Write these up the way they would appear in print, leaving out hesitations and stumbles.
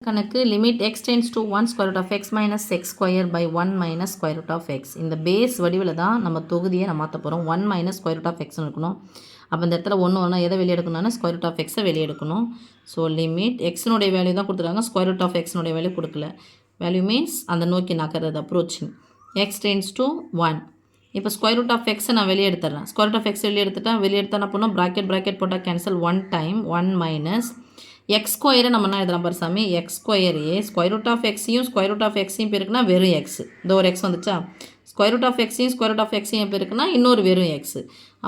கணக்கு limit x tends to 1 square root of x minus x square by 1 minus square root of x. இந்த பேஸ் வடிவில் தான் நம்ம தொகுதியை நம்ம மாற்ற போகிறோம். 1 மைனஸ் ஸ்கொயர் ரூட் ஆஃப் எக்ஸ்னு இருக்கணும். அப்போ இந்த இடத்துல 1 ஒன்றா எதை வெளியே எடுக்கணும்னா ஸ்கொயர் ரூட் ஆஃப் எக்ஸை வெளியே எடுக்கணும். ஸோ லிமிட் எக்ஸினுடைய வேல்யூ தான் கொடுத்துருக்காங்க, ஸ்கொயர் ரூட் ஆஃப் எக்ஸினுடைய வேல்யூ கொடுக்கல. வேல்யூ மீன்ஸ் அந்த நோக்கி நகர்றது அப்ரோச்சிங். X tends to 1. இப்போ ஸ்கொயர் ரூட் ஆஃப் எக்ஸை நான் வெளியே எடுத்துறேன். ஸ்கொயர் ரூட் ஆஃப் எக்ஸ் வெளியே எடுத்துட்டா என்ன பண்ணணும், ப்ராக்கெட் போட்டால் கேன்சல். 1 டைம் 1 மைனஸ் எக்ஸ் ஸ்கொயரை நம்ம என்ன எழுதலாம் பாரு சாமி, எக்ஸ் ஸ்கொயர் ஏ ஸ்கொயர் ரூட் ஆஃப் எக்ஸையும் ஸ்கொயர் ரூட் ஆஃப் எக்ஸையும் பெருக்குனா வெறும் எக்ஸ். இந்த ஒரு எக்ஸ் வந்துச்சா, ஸ்கொயர் ரூட் ஆஃப் எக்ஸையும் ஸ்கொயர் ரூட் ஆஃப் எக்ஸையும் பெருக்குனா இன்னொரு வெறும் எக்ஸ்.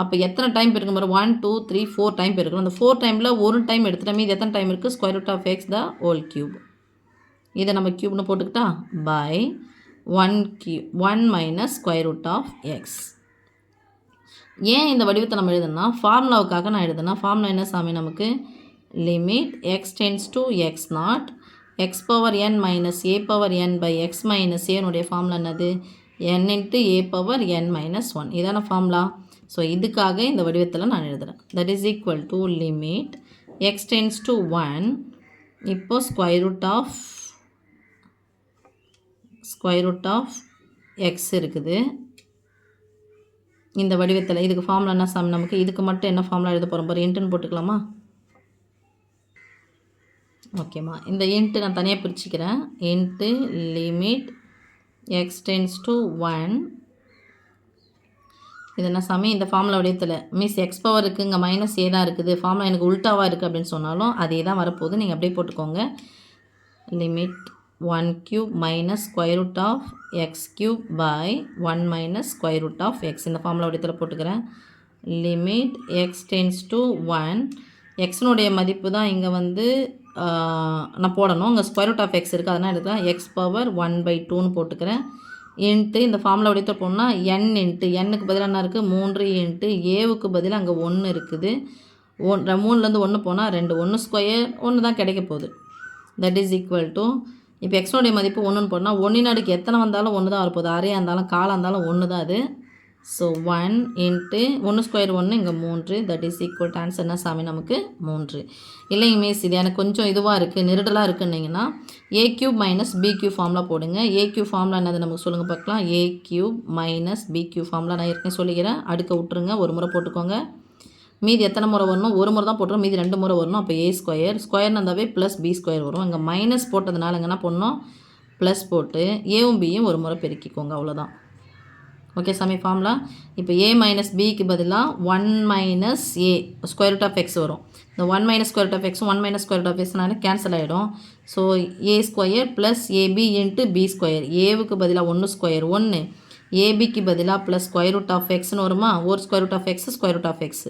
அப்போ எத்தனை டைம் பெருக்கும் பாரு, 1 2 3 4 டைம் பெருக்கணும். அந்த 4 டைமில் ஒரு டைம் எடுத்துட்டோம், மீது எத்தனை டைம் இருக்குது, square root of x the whole cube. இதை நம்ம கியூப்னு போட்டுக்கிட்டா by 1 minus square root of x. ஏன் இந்த வடிவத்தை நம்ம எழுதுனா, ஃபார்முலாவுக்காக நான் எழுதுனா. ஃபார்முலா என்ன சாமி நமக்கு, limit x tends to x naught x power n minus a power n by x minus a உடைய ஃபார்முலா என்னது, n into a power n minus 1. இதான ஃபார்முலா. ஸோ இதுக்காக இந்த வடிவத்தில் நான் எழுதுகிறேன். that is equal to limit x tends to 1. இப்போ square root of x இருக்குது இந்த வடிவத்தில். இதுக்கு ஃபார்முலா என்ன சாமி நமக்கு, இதுக்கு மட்டும் என்ன ஃபார்முலா எழுத போகிறோம் பாரு, இன்ட்டுன்னு போட்டுக்கலாமா. ஓகேம்மா, இந்த இன்ட்டு நான் தனியாக பிரிச்சுக்கிறேன். Into limit x tends to 1. இது என்ன சாமி, இந்த ஃபார்முலா வடிவத்தில் மீன்ஸ் எக்ஸ் பவர் இருக்குது, இங்கே மைனஸ் ஏ தான் இருக்குது. ஃபார்முலா எனக்கு உல்ட்டாவாக இருக்குது அப்படின்னு சொன்னாலும் அதே தான் வரப்போகுது, நீங்கள் அப்படியே போட்டுக்கோங்க. Limit 1 cube minus square root of x cube by 1 minus square root of x. இந்த ஃபார்முலா வடிவத்தில் போட்டுக்கிறேன். Limit x tends to 1. எக்ஸினுடைய மதிப்பு தான் இங்கே வந்து நான் போடணும். இங்கே ஸ்கொயர் ரூட் ஆஃப் எக்ஸ் இருக்குது, அதனால் எடுக்கிறேன். எக்ஸ் பவர் 1/2ன்னு போட்டுக்கிறேன். இன்ட்டு இந்த ஃபார்முலா வடிவத்தில் போனால் என் இன்ட்டு என்னுக்கு பதிலாக என்ன இருக்குது, 3 இன்ட்டு ஏவுக்கு பதிலாக அங்கே 1 இருக்குது. 3லேருந்து 1 போனால் 2, 1 ஸ்கொயர் 1 தான் கிடைக்க போகுது. தட் இஸ் ஈக்குவல் டு, இப்போ எக்ஸோடைய மதிப்பு 1ன்னு போனால் 1 அடுக்கு எத்தனை வந்தாலும் 1 தான் வரப்போகுது. அரையாக இருந்தாலும் காலாக இருந்தாலும் 1 தான் அது. ஸோ 1 இன்ட்டு 1 ஸ்கொயர் 1 இங்கே 3. That is equal to answer என்ன சாமி நமக்கு 3. இல்லைங்க மிஸ், இது எனக்கு கொஞ்சம் இதுவாக இருக்குது, நெருடலாக இருக்குன்னிங்கன்னா a cube minus b cube formula போடுங்க. ஏ கியூப் ஃபார்முலா என்னது நமக்கு சொல்லுங்கள் பார்க்கலாம். A cube minus b cube formula நான் ஏற்கனவே சொல்லிக்கிறேன். அடுக்க விட்டுருங்க, ஒரு முறை போட்டுக்கோங்க. மீதி எத்தனை முறை வரணும், ஒரு முறை தான் போட்டுரும், மீதி 2 முறை வரணும். அப்போ ஏ ஸ்கொயர்னு இருந்தாவே ப்ளஸ் பி ஸ்கொயர் வரும். இங்கே மைனஸ் போட்டதுனால இங்கே என்ன பண்ணணும், ப்ளஸ் போட்டு ஏவும் பியும் ஒரு முறை பெருக்கிக்கோங்க, அவ்வளோதான். ஓகே சாமி ஃபார்முலா. இப்போ ஏ மைனஸ் பிக்கு பதிலாக 1 minus a square root of x வரும். இந்த 1 மைனஸ் ஸ்கொயர் ரூட் ஆஃப் எக்ஸும் 1 மைனஸ் ஸ்கொயர் ரூட் ஆஃப் எக்ஸ்னால கேன்சல் ஆகிடும். So a square plus a b into b square. ஏவுக்கு பதிலாக 1 ஸ்கொயர் 1, ஏபிக்கு பதிலாக ப்ளஸ் ஸ்கொயர் ரூட் ஆஃப் எக்ஸ்னு வருமா, ஒரு square root of x square root of x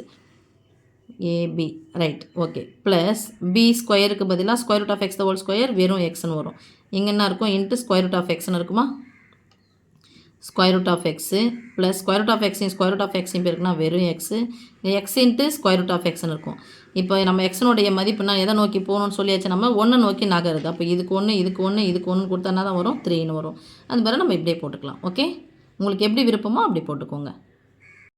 a b right. Okay, plus b ஸ்கொயருக்கு பதிலாக square root of x the whole square வெறும் எக்ஸ்னு வரும். இங்கே என்ன இருக்கும், இன்ட்டு ஸ்கொயர் ரூட் ஆஃப் எக்ஸ்னு இருக்குமா, square root of x plus square root of எக்ஸையும் ஸ்கொயர் ரூட் ஆஃப் எக்ஸையும் பேருக்குனா வெறும் x, x into square root of எக்ஸ்னு இருக்கும். இப்போ நம்ம எக்ஸனுடைய மதிப்புனா எதை நோக்கி போகணும்னு சொல்லியாச்சு, நம்ம 1 நோக்கி நகருது. அப்போ இதுக்கு 1 இதுக்கு 1 இதுக்கு 1 கொடுத்தா தான் வரும், 3ன்னு வரும். அது மாதிரி நம்ம இப்படியே போட்டுக்கலாம். ஓகே, உங்களுக்கு எப்படி விருப்பமோ அப்படி போட்டுக்கோங்க.